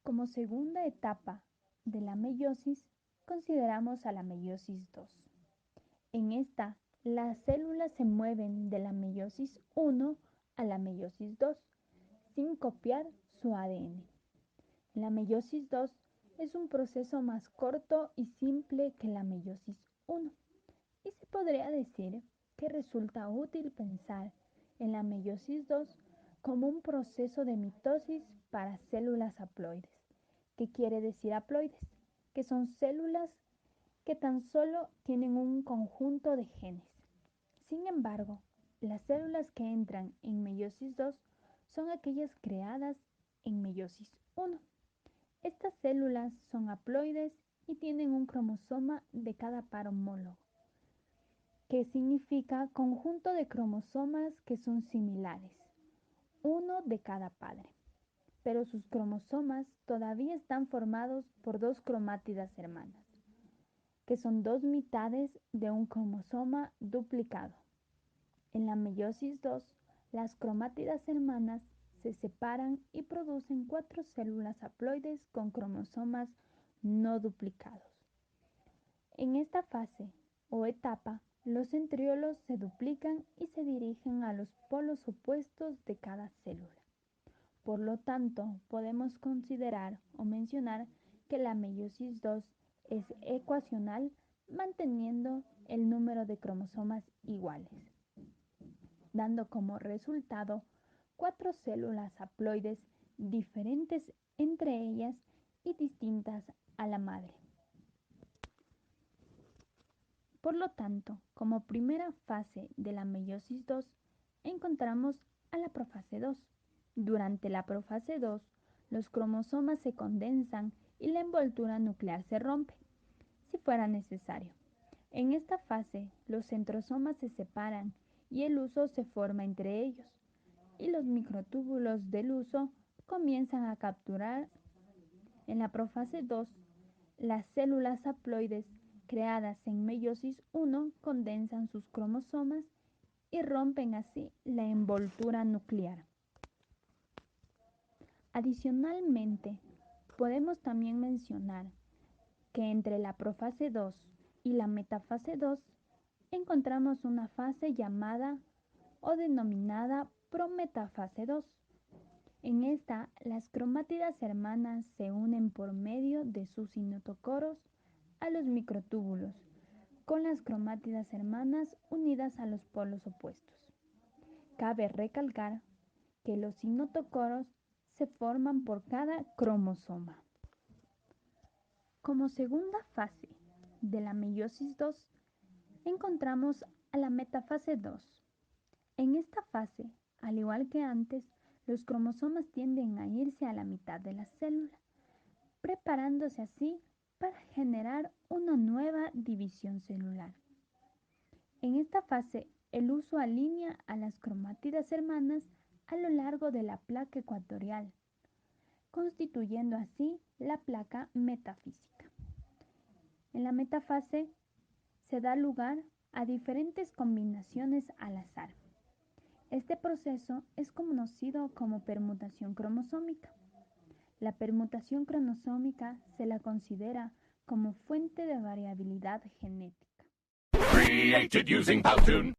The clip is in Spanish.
Como segunda etapa de la meiosis, consideramos a la meiosis 2. En esta, las células se mueven de la meiosis 1 a la meiosis 2, sin copiar su ADN. La meiosis 2 es un proceso más corto y simple que la meiosis 1, y se podría decir que resulta útil pensar en la meiosis 2 como un proceso de mitosis para células haploides. ¿Qué quiere decir haploides? Que son células que tan solo tienen un conjunto de genes. Sin embargo, las células que entran en meiosis 2 son aquellas creadas en meiosis 1. Estas células son haploides y tienen un cromosoma de cada par homólogo, que significa conjunto de cromosomas que son similares, uno de cada padre. Pero sus cromosomas todavía están formados por dos cromátidas hermanas, que son dos mitades de un cromosoma duplicado. En la meiosis 2, las cromátidas hermanas se separan y producen 4 células haploides con cromosomas no duplicados. En esta fase o etapa, los centriolos se duplican y se dirigen a los polos opuestos de cada célula. Por lo tanto, podemos considerar o mencionar que la meiosis 2 es ecuacional, manteniendo el número de cromosomas iguales, dando como resultado 4 células haploides diferentes entre ellas y distintas a la madre. Por lo tanto, como primera fase de la meiosis 2, encontramos a la profase 2. Durante la profase 2, los cromosomas se condensan y la envoltura nuclear se rompe, si fuera necesario. En esta fase, los centrosomas se separan y el huso se forma entre ellos, y los microtúbulos del huso comienzan a capturar. En la profase 2, las células haploides creadas en meiosis 1 condensan sus cromosomas y rompen así la envoltura nuclear. Adicionalmente, podemos también mencionar que entre la profase 2 y la metafase 2 encontramos una fase llamada o denominada prometafase 2. En esta, las cromátidas hermanas se unen por medio de sus citocoros a los microtúbulos, con las cromátidas hermanas unidas a los polos opuestos. Cabe recalcar que los citocoros se forman por cada cromosoma. Como segunda fase de la meiosis 2, encontramos a la metafase 2. En esta fase, al igual que antes, los cromosomas tienden a irse a la mitad de la célula, preparándose así para generar una nueva división celular. En esta fase, el huso alinea a las cromátidas hermanas a lo largo de la placa ecuatorial, constituyendo así la placa metafísica. En la metafase se da lugar a diferentes combinaciones al azar. Este proceso es conocido como permutación cromosómica. La permutación cromosómica se la considera como fuente de variabilidad genética. Created using Powtoon.